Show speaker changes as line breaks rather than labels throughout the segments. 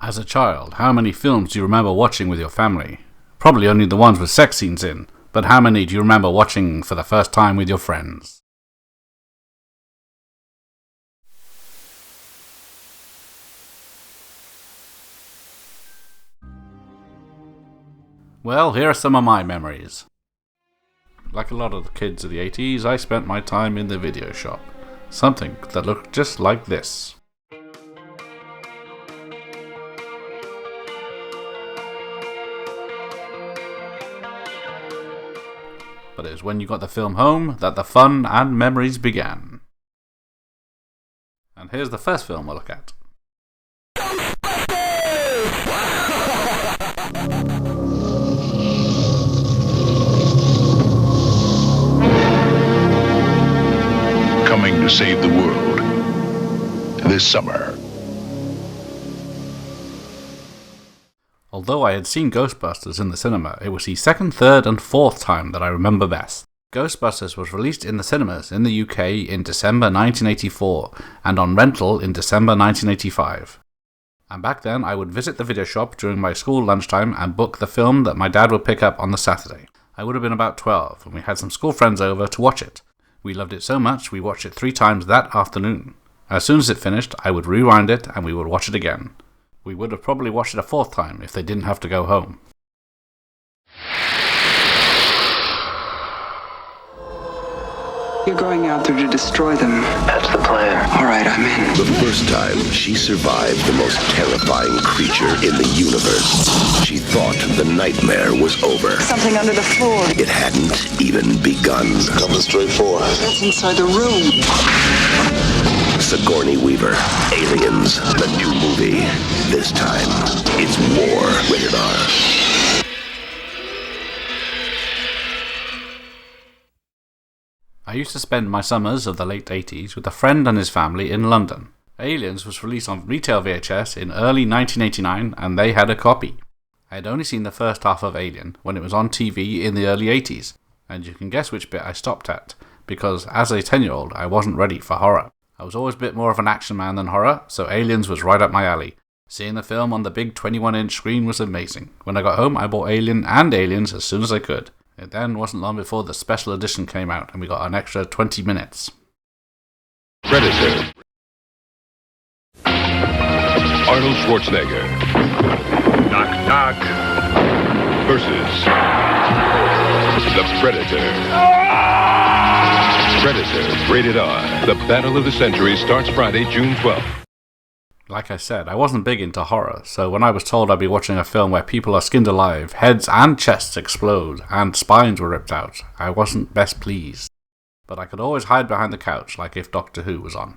As a child, how many films do you remember watching with your family? Probably only the ones with sex scenes in, but how many do you remember watching for the first time with your friends? Well, here are some of my memories. Like a lot of the kids of the 80s, I spent my time in the video shop. Something that looked just like this. But it was when you got the film home that the fun and memories began. And here's the first film we'll look at.
Coming to save the world this summer.
Although I had seen Ghostbusters in the cinema, it was the second, third and fourth time that I remember best. Ghostbusters was released in the cinemas in the UK in December 1984 and on rental in December 1985. And back then I would visit the video shop during my school lunchtime and book the film that my dad would pick up on the Saturday. I would have been about 12 and we had some school friends over to watch it. We loved it so much we watched it 3 times that afternoon. As soon as it finished, I would rewind it and we would watch it again. We would have probably watched it a 4th time if they didn't have to go home.
You're going out there to destroy them.
That's the plan.
All right, I'm in.
The first time she survived the most terrifying creature in the universe. She thought the nightmare was over.
Something under the floor.
It hadn't even begun.
Coming straight for us.
That's inside the room.
Sigourney Weaver, Aliens, the new movie. This time, it's war, rated R.
I used to spend my summers of the late 80s with a friend and his family in London. Aliens was released on retail VHS in early 1989 and they had a copy. I had only seen the first half of Alien when it was on TV in the early 80s, and you can guess which bit I stopped at, because as a 10-year-old I wasn't ready for horror. I was always a bit more of an action man than horror, so Aliens was right up my alley. Seeing the film on the big 21-inch screen was amazing. When I got home I bought Alien and Aliens as soon as I could. It then wasn't long before the special edition came out and we got an extra 20 minutes.
Predator. Arnold Schwarzenegger. Knock, knock. Versus the Predator. Predator, rated R. The Battle of the Century starts Friday, June 12th.
Like I said, I wasn't big into horror, so when I was told I'd be watching a film where people are skinned alive, heads and chests explode, and spines were ripped out, I wasn't best pleased. But I could always hide behind the couch, like if Doctor Who was on.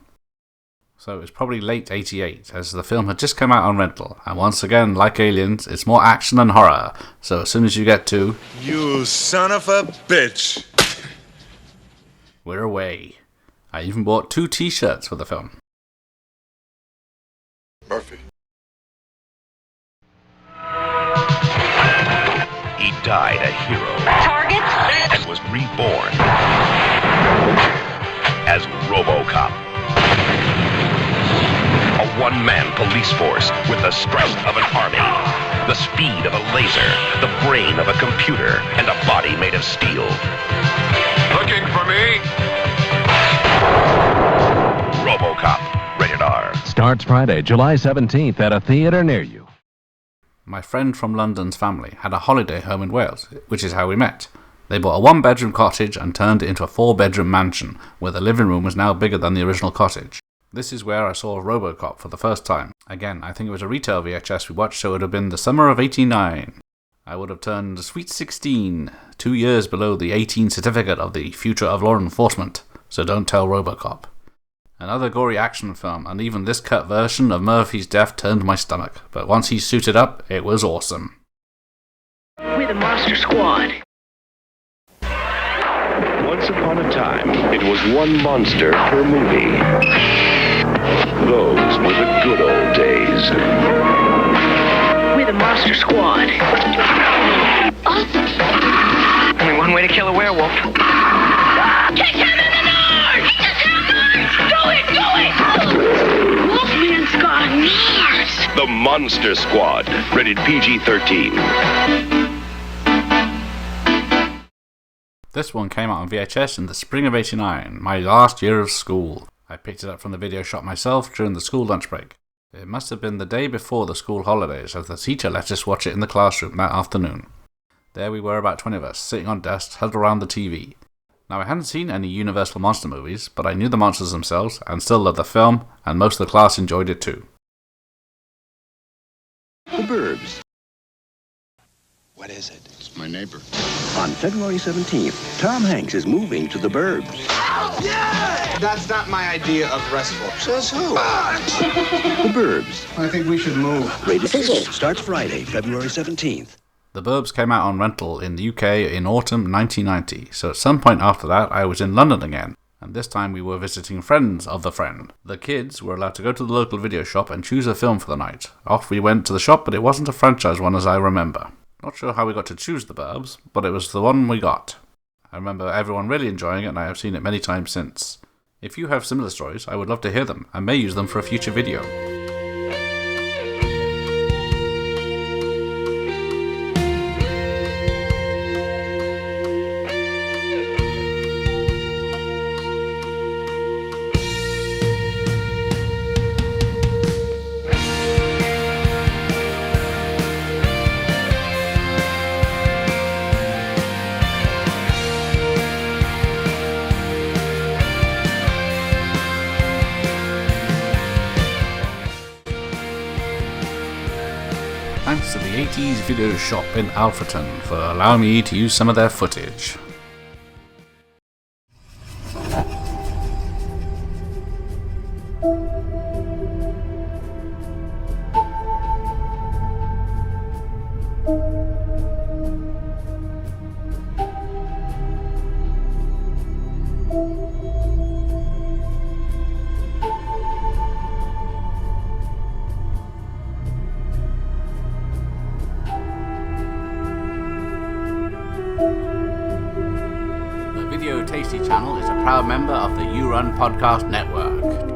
So it was probably late 88, as the film had just come out on rental, and once again, like Aliens, it's more action than horror, so as soon as you get to...
You son of a bitch!
We're away. I even bought 2 t-shirts for the film.
Murphy.
He died a hero.
Target?
And was reborn as Robocop. A one-man police force with the strength of an army, the speed of a laser, the brain of a computer, and a body made of steel.
Looking for me?
Robocop, rated R.
Starts Friday, July 17th at a theater near you.
My friend from London's family had a holiday home in Wales, which is how we met. They bought a 1-bedroom cottage and turned it into a 4-bedroom mansion, where the living room was now bigger than the original cottage. This is where I saw Robocop for the first time. Again, I think it was a retail VHS we watched, so it would have been the summer of '89. I would have turned sweet 16, 2 years below the 18 certificate of the future of law enforcement, so don't tell Robocop. Another gory action film, and even this cut version of Murphy's death turned my stomach, but once he suited up, it was awesome.
We're the Monster Squad.
Once upon a time, it was one monster per movie. Those were the good old days.
We're the Monster Squad. Only one way to kill a werewolf. Kick him in the nose! Do it! Wolfman's got nards!
The Monster Squad, rated PG-13.
This one came out on VHS in the spring of '89, my last year of school. I picked it up from the video shop myself during the school lunch break. It must have been the day before the school holidays, as the teacher let us watch it in the classroom that afternoon. There we were, about 20 of us, sitting on desks huddled around the TV. Now, I hadn't seen any Universal monster movies, but I knew the monsters themselves and still loved the film, and most of the class enjoyed it too.
The Burbs.
What is it? It's my neighbor.
On February 17th, Tom Hanks is moving to the Burbs.
Yeah! That's not my idea of restful. Says who?
The Burbs.
I think we should move.
Rated PG. Starts Friday, February 17th.
The Burbs came out on rental in the UK in autumn 1990, so at some point after that I was in London again, and this time we were visiting friends of the friend. The kids were allowed to go to the local video shop and choose a film for the night. Off we went to the shop, but it wasn't a franchise one as I remember. Not sure how we got to choose The Burbs, but it was the one we got. I remember everyone really enjoying it, and I have seen it many times since. If you have similar stories, I would love to hear them, and may use them for a future video. Thanks to the 80s Video Shop in Alfreton for allowing me to use some of their footage. The Video Tasty channel is a proud member of the YouRun podcast network.